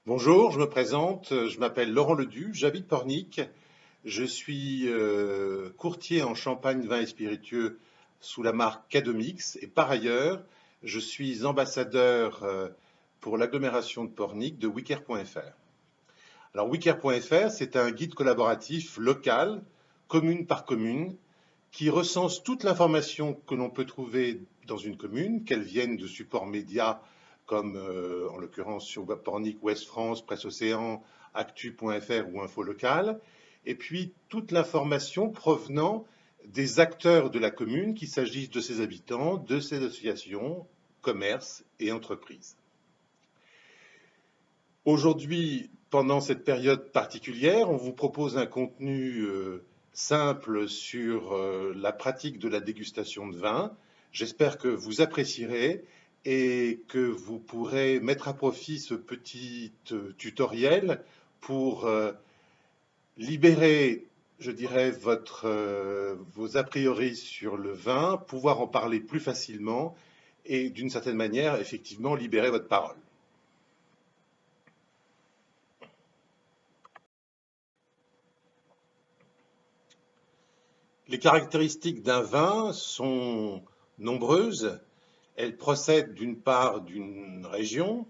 Bonjour, je me présente, je m'appelle Laurent Ledu, j'habite Pornic, je suis courtier en champagne, vin et spiritueux sous la marque Cadomix et par ailleurs, je suis ambassadeur pour l'agglomération de Pornic de Wicker.fr. Alors Wicker.fr, c'est un guide collaboratif local, commune par commune, qui recense toute l'information que l'on peut trouver dans une commune, qu'elle vienne de supports médias comme en l'occurrence sur Pornic, Ouest France, Presse Océan, Actu.fr ou Info Local, et puis toute l'information provenant des acteurs de la commune, qu'il s'agisse de ses habitants, de ses associations, commerces et entreprises. Aujourd'hui, pendant cette période particulière, on vous propose un contenu simple sur la pratique de la dégustation de vin. J'espère que vous apprécierez et que vous pourrez mettre à profit ce petit tutoriel pour libérer, je dirais, vos a priori sur le vin, pouvoir en parler plus facilement et d'une certaine manière, effectivement, libérer votre parole. Les caractéristiques d'un vin sont nombreuses. Elles procèdent d'une part d'une région,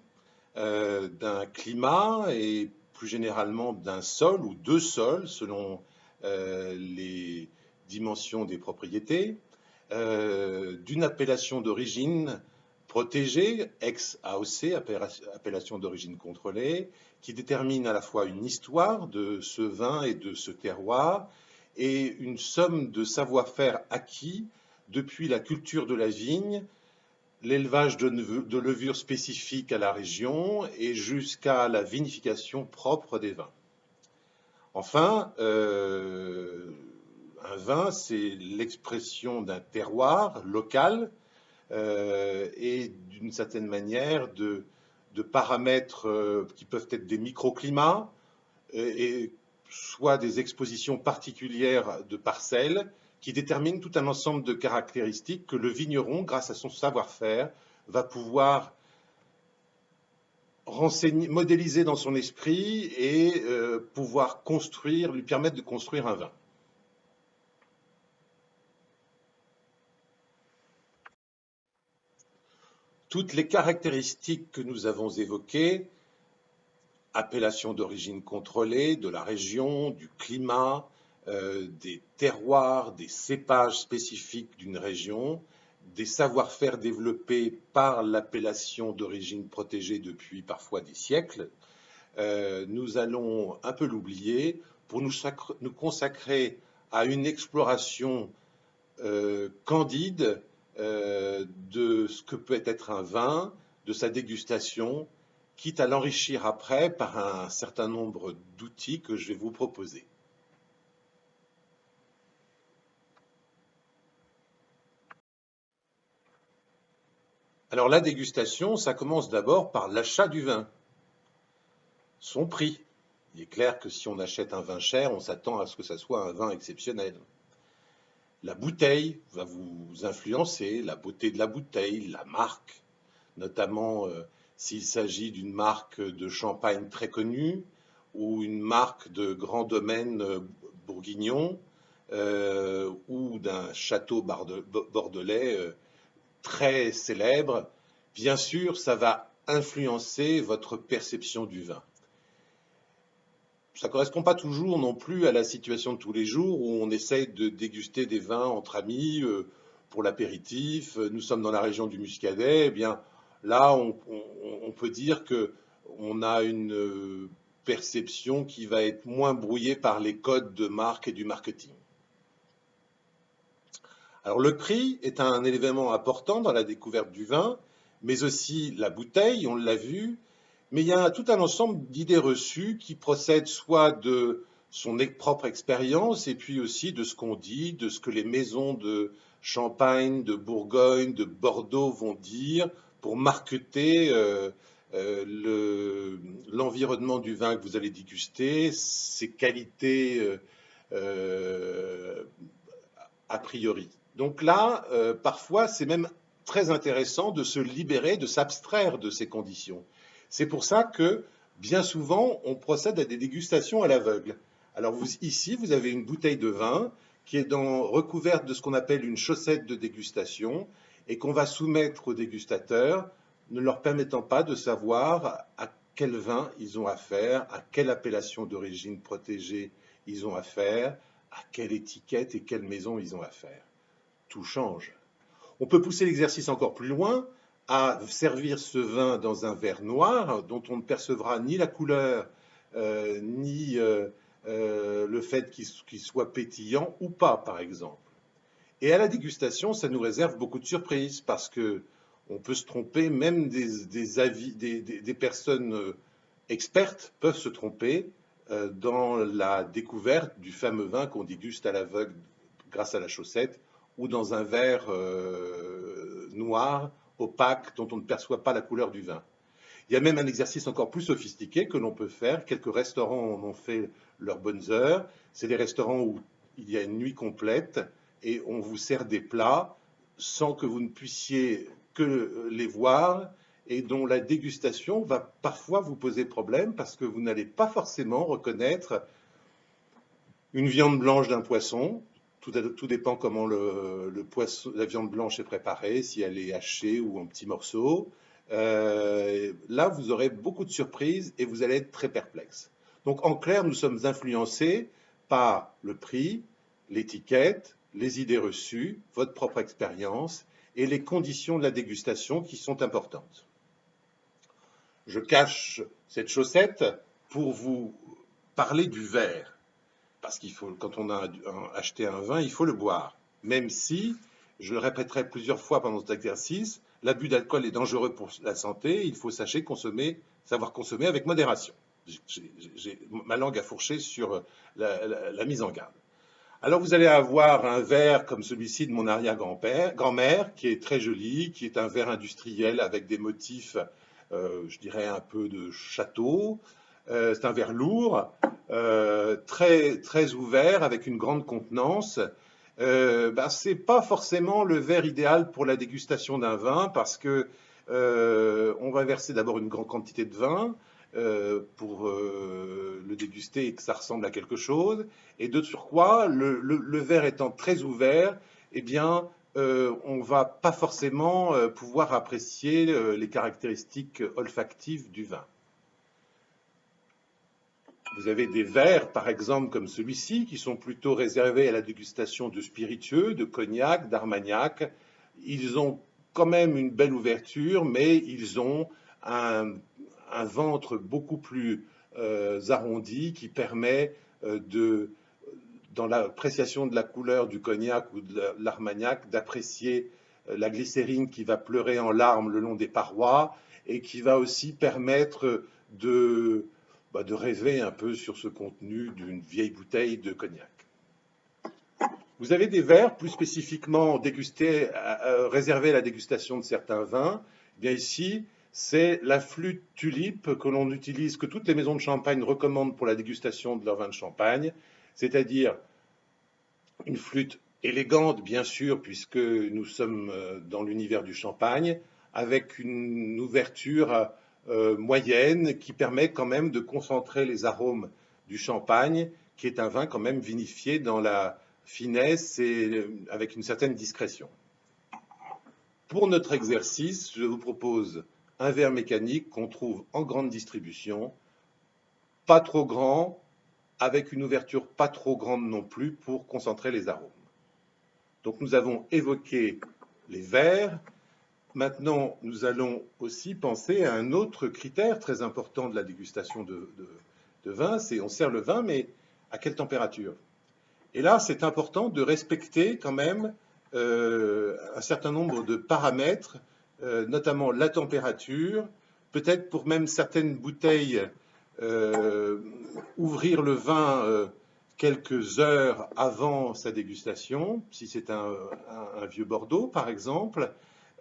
d'un climat et plus généralement d'un sol ou deux sols selon les dimensions des propriétés, d'une appellation d'origine protégée, ex-AOC, appellation d'origine contrôlée, qui détermine à la fois une histoire de ce vin et de ce terroir et une somme de savoir-faire acquis depuis la culture de la vigne, l'élevage de levures spécifiques à la région et jusqu'à la vinification propre des vins. Enfin, un vin, c'est l'expression d'un terroir local et d'une certaine manière de paramètres qui peuvent être des microclimats et soit des expositions particulières de parcelles qui déterminent tout un ensemble de caractéristiques que le vigneron, grâce à son savoir-faire, va pouvoir modéliser dans son esprit et pouvoir construire, lui permettre de construire un vin. Toutes les caractéristiques que nous avons évoquées, appellation d'origine contrôlée, de la région, du climat, des terroirs, des cépages spécifiques d'une région, des savoir-faire développés par l'appellation d'origine protégée depuis parfois des siècles, nous allons un peu l'oublier pour nous consacrer à une exploration candide de ce que peut être un vin, de sa dégustation, quitte à l'enrichir après par un certain nombre d'outils que je vais vous proposer. Alors la dégustation, ça commence d'abord par l'achat du vin, son prix. Il est clair que si on achète un vin cher, on s'attend à ce que ça soit un vin exceptionnel. La bouteille va vous influencer, la beauté de la bouteille, la marque, notamment s'il s'agit d'une marque de champagne très connue ou une marque de grand domaine bourguignon ou d'un château bordelais très célèbre. Bien sûr, ça va influencer votre perception du vin. Ça ne correspond pas toujours non plus à la situation de tous les jours où on essaye de déguster des vins entre amis pour l'apéritif. Nous sommes dans la région du Muscadet. Eh bien, là, on peut dire que on a une perception qui va être moins brouillée par les codes de marque et du marketing. Alors, le prix est un élément important dans la découverte du vin, mais aussi la bouteille, on l'a vu, mais il y a tout un ensemble d'idées reçues qui procèdent soit de son propre expérience et puis aussi de ce qu'on dit, de ce que les maisons de Champagne, de Bourgogne, de Bordeaux vont dire pour marketer l'environnement du vin que vous allez déguster, ses qualités a priori. Donc là, parfois, c'est même très intéressant de se libérer, de s'abstraire de ces conditions. C'est pour ça que bien souvent, on procède à des dégustations à l'aveugle. Alors ici, vous avez une bouteille de vin qui est recouverte de ce qu'on appelle une chaussette de dégustation et qu'on va soumettre aux dégustateurs, ne leur permettant pas de savoir à quel vin ils ont affaire, à quelle appellation d'origine protégée ils ont affaire, à quelle étiquette et quelle maison ils ont affaire. Tout change. On peut pousser l'exercice encore plus loin à servir ce vin dans un verre noir dont on ne percevra ni la couleur, ni le fait qu'il soit pétillant ou pas, par exemple. Et à la dégustation, ça nous réserve beaucoup de surprises parce que on peut se tromper, même des personnes expertes peuvent se tromper dans la découverte du fameux vin qu'on déguste à l'aveugle grâce à la chaussette ou dans un verre noir, opaque, dont on ne perçoit pas la couleur du vin. Il y a même un exercice encore plus sophistiqué que l'on peut faire. Quelques restaurants en ont fait leurs bonnes heures. C'est les restaurants où il y a une nuit complète et on vous sert des plats sans que vous ne puissiez que les voir et dont la dégustation va parfois vous poser problème parce que vous n'allez pas forcément reconnaître une viande blanche d'un poisson. Tout dépend comment la viande blanche est préparée, si elle est hachée ou en petits morceaux. Là, vous aurez beaucoup de surprises et vous allez être très perplexe. Donc, en clair, nous sommes influencés par le prix, l'étiquette, les idées reçues, votre propre expérience et les conditions de la dégustation qui sont importantes. Je cache cette chaussette pour vous parler du verre. Parce qu'il faut, quand on a acheté un vin, il faut le boire. Même si, je le répéterai plusieurs fois pendant cet exercice, l'abus d'alcool est dangereux pour la santé, il faut savoir consommer avec modération. J'ai ma langue à fourcher sur la mise en garde. Alors vous allez avoir un verre comme celui-ci de mon arrière-grand-mère, qui est très joli, qui est un verre industriel avec des motifs, je dirais un peu de château. C'est un verre lourd, très, très ouvert, avec une grande contenance. C'est pas forcément le verre idéal pour la dégustation d'un vin parce que on va verser d'abord une grande quantité de vin pour le déguster et que ça ressemble à quelque chose. Et de surcroît, le verre étant très ouvert, eh bien, on va pas forcément pouvoir apprécier les caractéristiques olfactives du vin. Vous avez des verres, par exemple, comme celui-ci, qui sont plutôt réservés à la dégustation de spiritueux, de cognac, d'armagnac. Ils ont quand même une belle ouverture, mais ils ont un ventre beaucoup plus arrondi qui permet dans l'appréciation de la couleur du cognac ou de l'armagnac, d'apprécier la glycérine qui va pleurer en larmes le long des parois et qui va aussi permettre de rêver un peu sur ce contenu d'une vieille bouteille de cognac. Vous avez des verres plus spécifiquement réservés à la dégustation de certains vins. Eh bien ici, c'est la flûte tulipe que l'on utilise, que toutes les maisons de champagne recommandent pour la dégustation de leur vin de champagne, c'est-à-dire une flûte élégante, bien sûr, puisque nous sommes dans l'univers du champagne, avec une ouverture moyenne qui permet quand même de concentrer les arômes du champagne, qui est un vin quand même vinifié dans la finesse et avec une certaine discrétion. Pour notre exercice, je vous propose un verre mécanique qu'on trouve en grande distribution, pas trop grand, avec une ouverture pas trop grande non plus pour concentrer les arômes. Donc nous avons évoqué les verres. Maintenant, nous allons aussi penser à un autre critère très important de la dégustation de vin, c'est on sert le vin, mais à quelle température? Et là, c'est important de respecter quand même un certain nombre de paramètres, notamment la température, peut-être pour même certaines bouteilles, ouvrir le vin quelques heures avant sa dégustation, si c'est un vieux Bordeaux par exemple,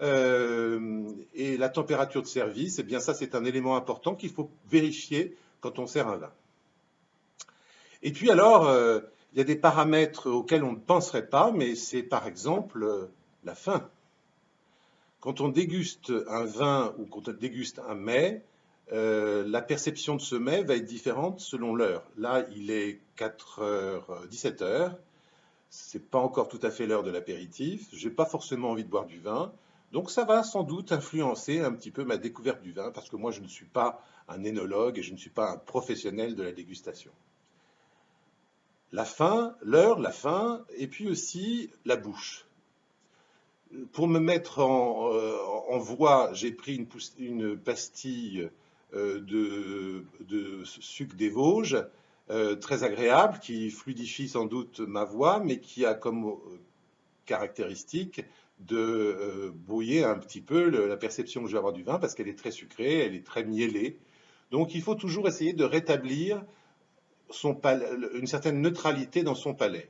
et la température de service, eh bien ça c'est un élément important qu'il faut vérifier quand on sert un vin. Et puis alors, il y a des paramètres auxquels on ne penserait pas, mais c'est par exemple la faim. Quand on déguste un vin ou quand on déguste un mets, la perception de ce mets va être différente selon l'heure. Là, il est 4h, 17h. C'est pas encore tout à fait l'heure de l'apéritif. J'ai pas forcément envie de boire du vin. Donc ça va sans doute influencer un petit peu ma découverte du vin, parce que moi je ne suis pas un énologue et je ne suis pas un professionnel de la dégustation. La faim, l'heure, la faim, et puis aussi la bouche. Pour me mettre en voie, j'ai pris une pastille de sucre des Vosges, très agréable, qui fluidifie sans doute ma voix, mais qui a comme caractéristique de brouiller un petit peu la perception que je vais avoir du vin, parce qu'elle est très sucrée, elle est très miellée. Donc il faut toujours essayer de rétablir une certaine neutralité dans son palais.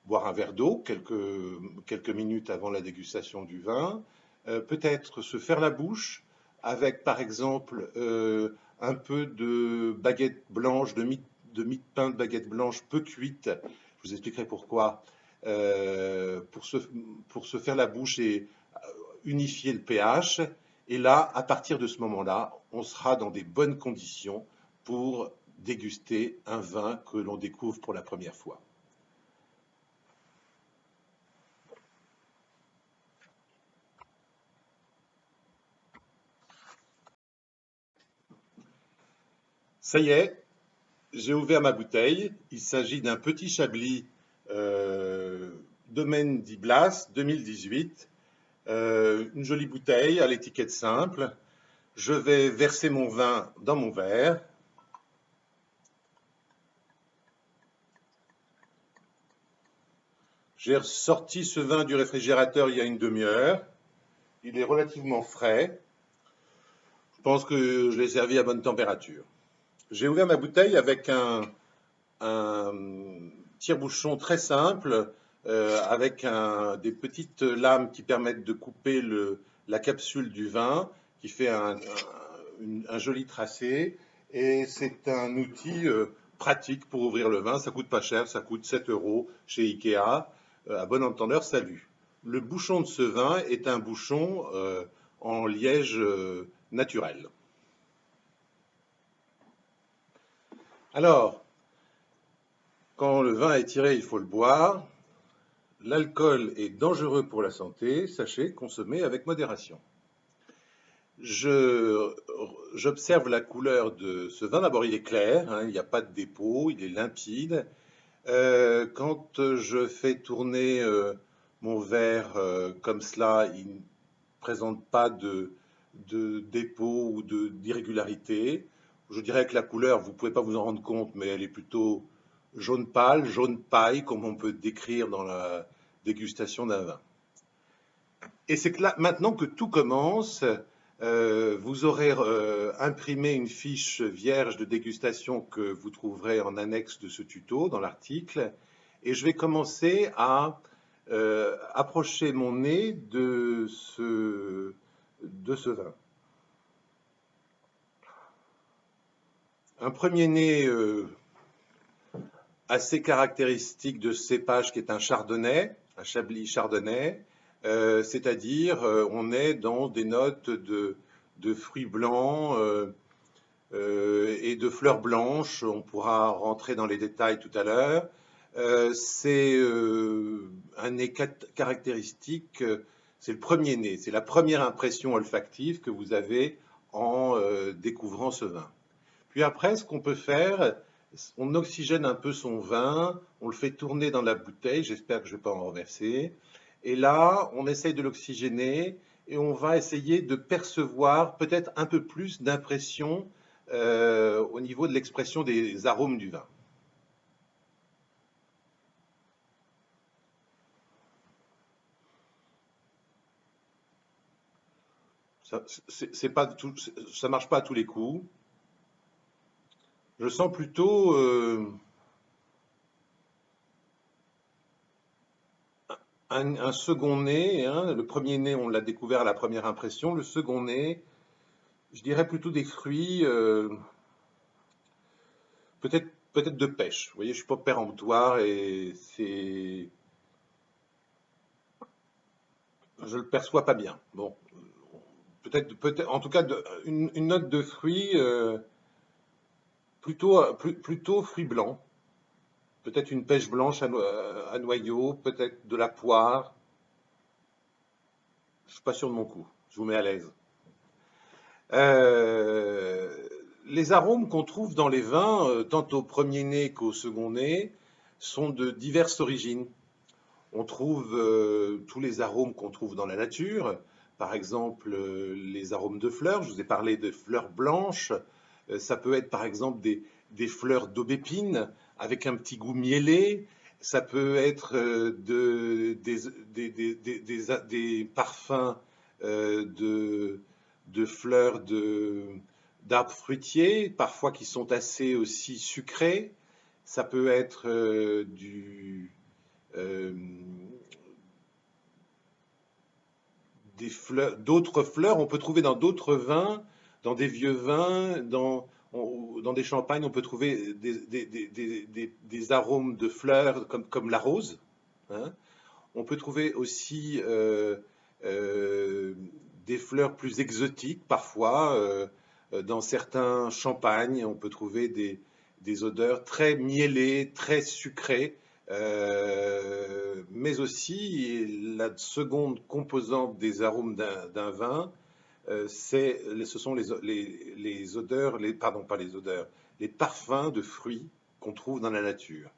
Boire un verre d'eau quelques minutes avant la dégustation du vin, peut-être se faire la bouche avec par exemple un peu de baguette blanche, de mie de pain de baguette blanche peu cuite, je vous expliquerai pourquoi, pour se faire la bouche et unifier le pH. Et là, à partir de ce moment-là, on sera dans des bonnes conditions pour déguster un vin que l'on découvre pour la première fois. Ça y est, j'ai ouvert ma bouteille. Il s'agit d'un petit Chablis Domaine d'Iblas 2018. Une jolie bouteille à l'étiquette simple. Je vais verser mon vin dans mon verre. J'ai sorti ce vin du réfrigérateur il y a une demi-heure. Il est relativement frais. Je pense que je l'ai servi à bonne température. J'ai ouvert ma bouteille avec un tire-bouchon très simple, avec des petites lames qui permettent de couper la capsule du vin, qui fait un joli tracé. Et c'est un outil pratique pour ouvrir le vin. Ça coûte pas cher, ça coûte 7 euros chez Ikea. À bon entendeur, salut. Le bouchon de ce vin est un bouchon en liège naturel. Alors, quand le vin est tiré, il faut le boire. L'alcool est dangereux pour la santé, sachez, consommer avec modération. J'observe la couleur de ce vin. D'abord, il est clair, hein, il n'y a pas de dépôt, il est limpide. Quand je fais tourner mon verre comme cela, il ne présente pas de dépôt ou d'irrégularité. Je dirais que la couleur, vous ne pouvez pas vous en rendre compte, mais elle est plutôt jaune pâle, jaune paille, comme on peut décrire dans la dégustation d'un vin. Et c'est que là, maintenant que tout commence, vous aurez imprimé une fiche vierge de dégustation que vous trouverez en annexe de ce tuto dans l'article. Et je vais commencer à approcher mon nez de ce vin. Un premier nez assez caractéristique de ce cépage qui est un chardonnay, un chablis chardonnay, c'est-à-dire on est dans des notes de fruits blancs et de fleurs blanches. On pourra rentrer dans les détails tout à l'heure. C'est un nez caractéristique, c'est le premier nez, c'est la première impression olfactive que vous avez en découvrant ce vin. Puis après, ce qu'on peut faire, on oxygène un peu son vin, on le fait tourner dans la bouteille, j'espère que je ne vais pas en renverser. Et là, on essaye de l'oxygéner et on va essayer de percevoir peut-être un peu plus d'impression au niveau de l'expression des arômes du vin. Ça ne marche pas à tous les coups. Je sens plutôt un second nez, hein. Le premier nez, on l'a découvert à la première impression. Le second nez, je dirais plutôt des fruits, peut-être de pêche. Vous voyez, je suis pas péremptoire et je le perçois pas bien. Bon, en tout cas, une note de fruits plutôt fruits blancs. Peut-être une pêche blanche à noyau, peut-être de la poire. Je suis pas sûr de mon coup. Je vous mets à l'aise. Euh, les arômes qu'on trouve dans les vins, tant au premier nez qu'au second nez, sont de diverses origines. On trouve tous les arômes qu'on trouve dans la nature, par exemple les arômes de fleurs. Je vous ai parlé de fleurs blanches. Ça peut être par exemple des fleurs d'aubépine avec un petit goût mielé. Ça peut être des parfums de fleurs d'arbres fruitiers, parfois qui sont assez aussi sucrés. Ça peut être euh, d'autres fleurs. On peut trouver dans d'autres vins, dans des vieux vins, dans des champagnes, on peut trouver des arômes de fleurs comme la rose, hein. On peut trouver aussi des fleurs plus exotiques parfois. Dans certains champagnes, on peut trouver des odeurs très mielées, très sucrées. Mais aussi, la seconde composante des arômes d'un vin, ce sont les odeurs, pardon, pas les odeurs, les parfums de fruits qu'on trouve dans la nature.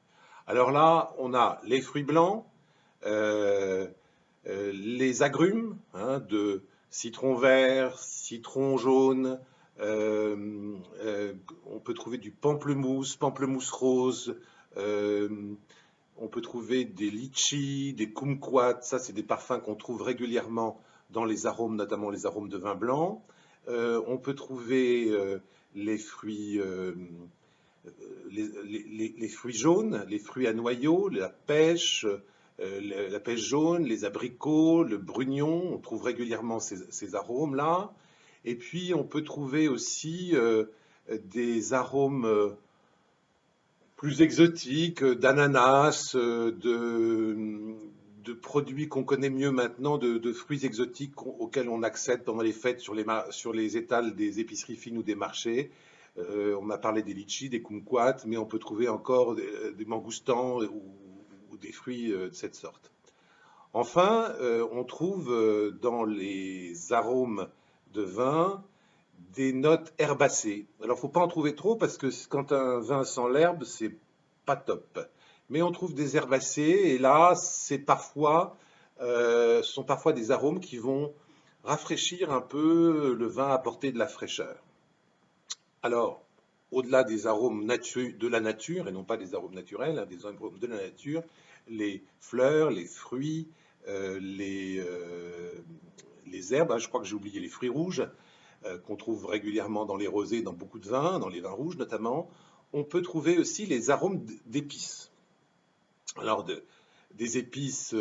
Alors là, on a les fruits blancs, euh, les agrumes, hein, de citron vert, citron jaune. On peut trouver du pamplemousse rose. euh, on peut trouver des litchis, des kumquats. Ça, c'est des parfums qu'on trouve régulièrement dans les arômes, notamment les arômes de vin blanc. On peut trouver les fruits, les fruits jaunes, les fruits à noyaux, la pêche jaune, les abricots, le brugnon. On trouve régulièrement ces arômes-là. Et puis, on peut trouver aussi des arômes plus exotiques, d'ananas, de produits qu'on connaît mieux maintenant, de fruits exotiques auxquels on accède pendant les fêtes sur les étals des épiceries fines ou des marchés. On a parlé des litchis, des kumquats, mais on peut trouver encore des mangoustans ou des fruits de cette sorte. Enfin, on trouve dans les arômes de vin des notes herbacées. Alors, il ne faut pas en trouver trop parce que quand un vin sent l'herbe, c'est pas top. Mais on trouve des herbacées et là, sont parfois des arômes qui vont rafraîchir un peu le vin, apporter de la fraîcheur. Alors, au-delà des arômes de la nature, et non pas des arômes naturels, hein, des arômes de la nature, les fleurs, les fruits, euh, les, euh, les herbes, hein, je crois que j'ai oublié les fruits rouges, qu'on trouve régulièrement dans les rosés, dans beaucoup de vins, dans les vins rouges notamment. On peut trouver aussi les arômes d'épices. Alors, des épices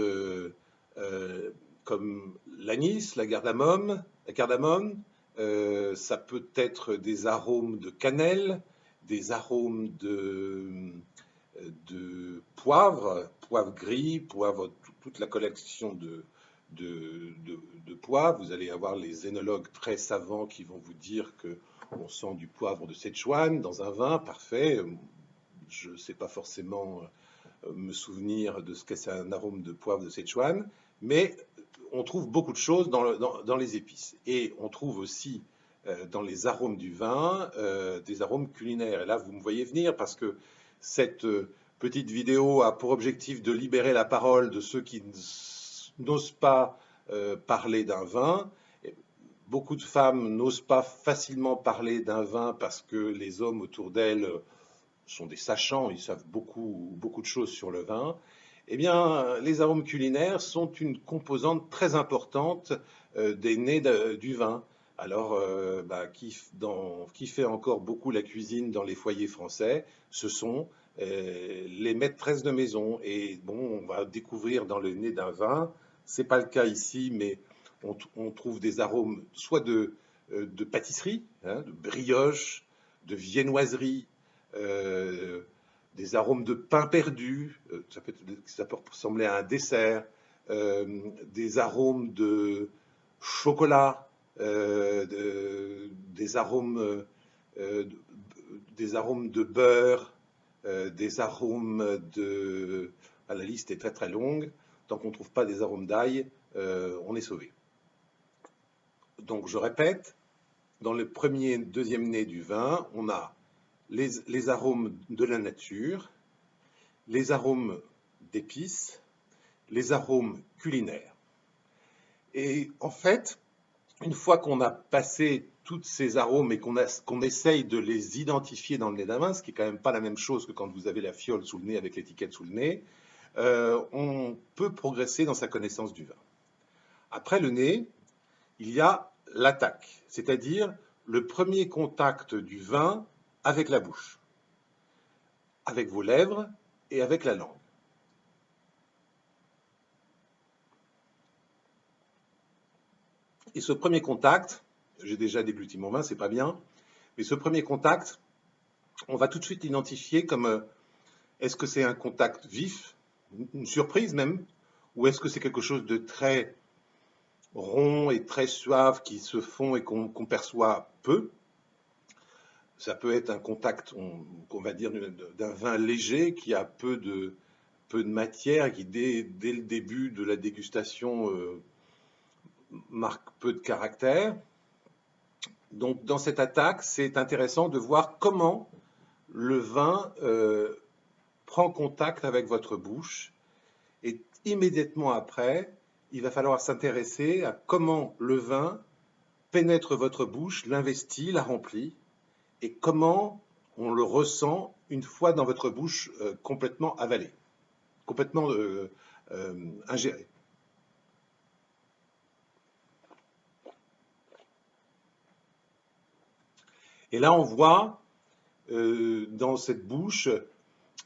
comme l'anis, la cardamome, ça peut être des arômes de cannelle, des arômes poivre gris, toute la collection de poivre. Vous allez avoir les œnologues très savants qui vont vous dire que on sent du poivre de Sichuan dans un vin, parfait. Je ne sais pas forcément me souvenir de ce que c'est un arôme de poivre de Sichuan, mais on trouve beaucoup de choses dans les épices. Et on trouve aussi dans les arômes du vin des arômes culinaires. Et là, vous me voyez venir parce que cette petite vidéo a pour objectif de libérer la parole de ceux qui n'osent pas parler d'un vin. Beaucoup de femmes n'osent pas facilement parler d'un vin parce que les hommes autour d'elles sont des sachants, ils savent beaucoup de choses sur le vin. Eh bien, les arômes culinaires sont une composante très importante des nez du vin. Alors, qui fait encore beaucoup la cuisine dans les foyers français? Ce sont les maîtresses de maison. Et bon, on va découvrir dans le nez d'un vin, c'est pas le cas ici, mais on trouve des arômes soit de pâtisserie, hein, de brioche, de viennoiserie, des arômes de pain perdu, ça peut ressembler à un dessert, des arômes de chocolat, des arômes, des arômes de beurre, des arômes de... Ah, la liste est très très longue. Tant qu'on ne trouve pas des arômes d'ail, on est sauvé. Donc je répète, dans le premier, deuxième nez du vin, on a les arômes de la nature, les arômes d'épices, les arômes culinaires. Et en fait, une fois qu'on a passé tous ces arômes et qu'on essaye de les identifier dans le nez d'un vin, ce qui n'est quand même pas la même chose que quand vous avez la fiole sous le nez avec l'étiquette sous le nez, on peut progresser dans sa connaissance du vin. Après le nez, il y a l'attaque, c'est-à-dire le premier contact du vin avec la bouche, avec vos lèvres et avec la langue. Et ce premier contact, j'ai déjà dégluti mon vin, c'est pas bien, mais ce premier contact, on va tout de suite l'identifier comme est-ce que c'est un contact vif, une surprise même, ou est-ce que c'est quelque chose de très rond et très suave qui se fond et qu'on perçoit peu. Ça peut être un contact, on va dire, d'un vin léger qui a peu de matière et qui, dès le début de la dégustation, marque peu de caractère. Donc, dans cette attaque, c'est intéressant de voir comment le vin prend contact avec votre bouche. Et immédiatement après, il va falloir s'intéresser à comment le vin pénètre votre bouche, l'investit, la remplit, et comment on le ressent une fois dans votre bouche complètement avalé, complètement ingéré. Et là, on voit dans cette bouche,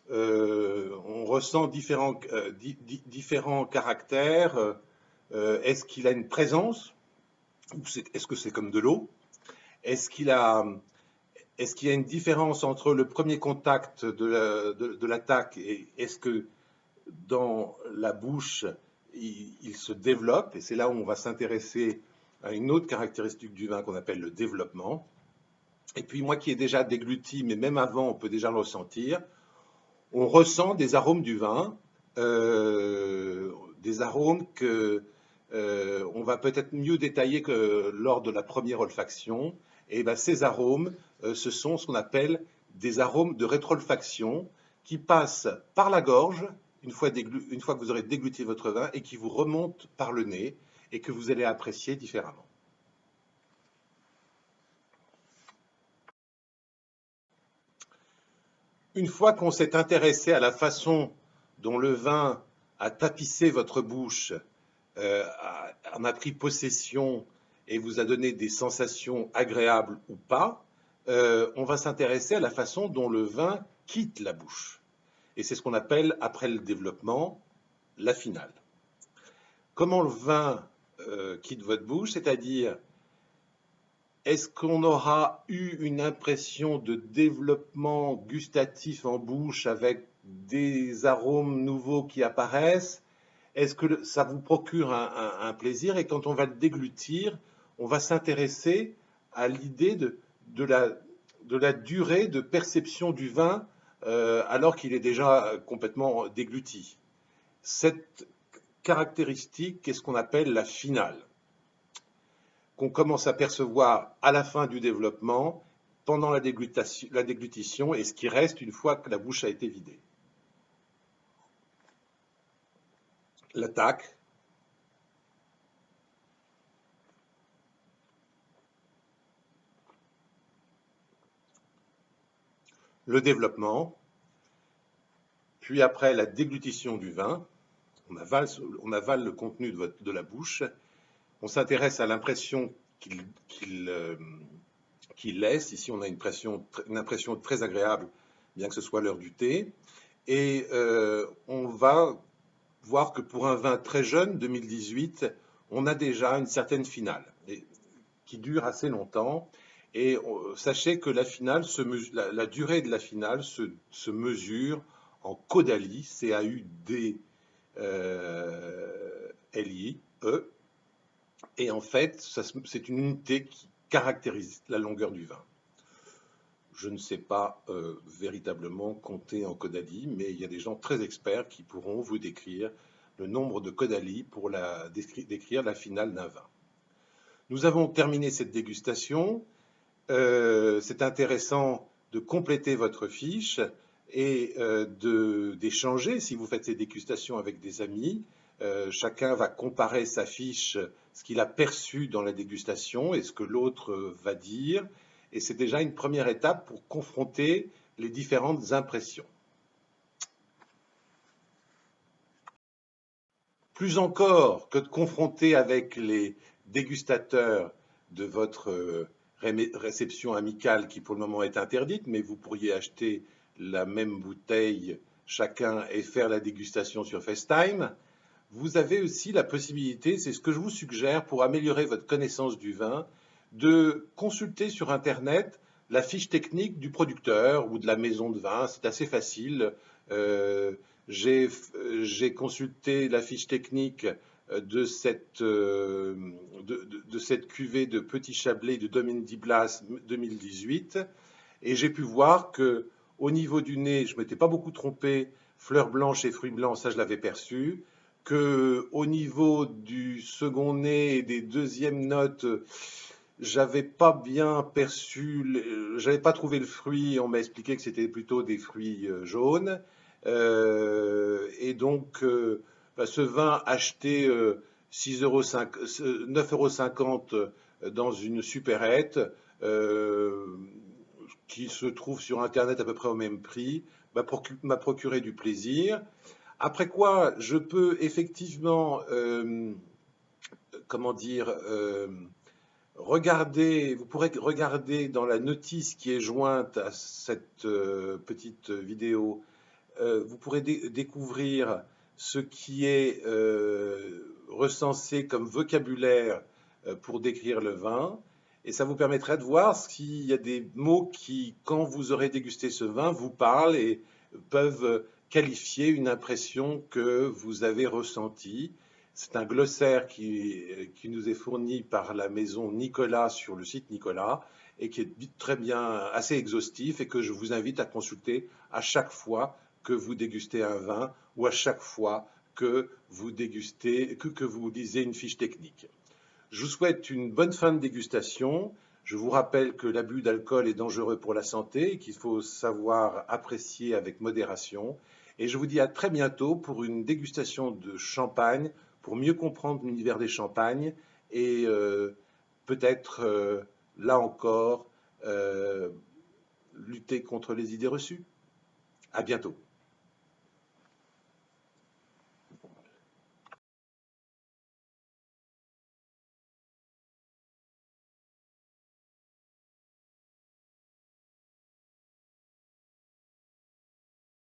on ressent différents caractères. Est-ce qu'il a une présence? Est-ce que c'est comme de l'eau? Est-ce qu'il y a une différence entre le premier contact de l'attaque et est-ce que dans la bouche, il se développe? Et c'est là où on va s'intéresser à une autre caractéristique du vin qu'on appelle le développement. Et puis moi qui ai déjà dégluti, mais même avant, on peut déjà le ressentir, on ressent des arômes du vin, des arômes que on va peut-être mieux détailler que lors de la première olfaction. Et ben, ces arômes, ce sont ce qu'on appelle des arômes de rétrolfaction qui passent par la gorge une fois que vous aurez dégluté votre vin et qui vous remontent par le nez et que vous allez apprécier différemment. Une fois qu'on s'est intéressé à la façon dont le vin a tapissé votre bouche, en a pris possession et vous a donné des sensations agréables ou pas, on va s'intéresser à la façon dont le vin quitte la bouche. Et c'est ce qu'on appelle, après le développement, la finale. Comment le vin quitte votre bouche, c'est-à-dire est-ce qu'on aura eu une impression de développement gustatif en bouche avec des arômes nouveaux qui apparaissent? Est-ce que ça vous procure un plaisir? Et quand on va le déglutir, on va s'intéresser à l'idée de la durée de perception du vin alors qu'il est déjà complètement dégluti. Cette caractéristique, qu'est-ce qu'on appelle la finale, qu'on commence à percevoir à la fin du développement, pendant la déglutition et ce qui reste une fois que la bouche a été vidée. L'attaque, le développement, puis après la déglutition du vin, on avale le contenu de la bouche, on s'intéresse à l'impression qu'il laisse. Ici, on a une impression très agréable, bien que ce soit l'heure du thé. Et on va voir que pour un vin très jeune, 2018, on a déjà une certaine finale qui dure assez longtemps. Et sachez que la finale, la durée de la finale se mesure en caudali, C-A-U-D-L-I-E, Et en fait, c'est une unité qui caractérise la longueur du vin. Je ne sais pas véritablement compter en Caudalie, mais il y a des gens très experts qui pourront vous décrire le nombre de Caudalie pour décrire la finale d'un vin. Nous avons terminé cette dégustation. C'est intéressant de compléter votre fiche et d'échanger si vous faites ces dégustations avec des amis. Chacun va comparer sa fiche, ce qu'il a perçu dans la dégustation et ce que l'autre va dire. Et c'est déjà une première étape pour confronter les différentes impressions. Plus encore que de confronter avec les dégustateurs de votre réception amicale qui pour le moment est interdite, mais vous pourriez acheter la même bouteille chacun et faire la dégustation sur FaceTime. Vous avez aussi la possibilité, c'est ce que je vous suggère pour améliorer votre connaissance du vin, de consulter sur Internet la fiche technique du producteur ou de la maison de vin. C'est assez facile. J'ai consulté la fiche technique de cette cuvée de Petit Chablais de Domaine d'Iblas 2018 et j'ai pu voir que au niveau du nez, je ne m'étais pas beaucoup trompé, fleurs blanches et fruits blancs, ça je l'avais perçu, que au niveau du second nez et des deuxièmes notes, j'avais pas bien perçu, j'avais pas trouvé le fruit, on m'a expliqué que c'était plutôt des fruits jaunes. Et donc, ce vin acheté 9,50 € dans une supérette, qui se trouve sur Internet à peu près au même prix, m'a procuré du plaisir. Après quoi, je peux effectivement, comment dire, vous pourrez regarder dans la notice qui est jointe à cette petite vidéo, vous pourrez découvrir ce qui est recensé comme vocabulaire pour décrire le vin. Et ça vous permettrait de voir s'il y a des mots qui, quand vous aurez dégusté ce vin, vous parlent et peuvent qualifier une impression que vous avez ressentie. C'est un glossaire qui nous est fourni par la maison Nicolas sur le site Nicolas et qui est très bien, assez exhaustif et que je vous invite à consulter à chaque fois que vous dégustez un vin ou à chaque fois que vous dégustez, que vous lisez une fiche technique. Je vous souhaite une bonne fin de dégustation. Je vous rappelle que l'abus d'alcool est dangereux pour la santé et qu'il faut savoir apprécier avec modération. Et je vous dis à très bientôt pour une dégustation de champagne, pour mieux comprendre l'univers des champagnes et peut-être, là encore, lutter contre les idées reçues. À bientôt.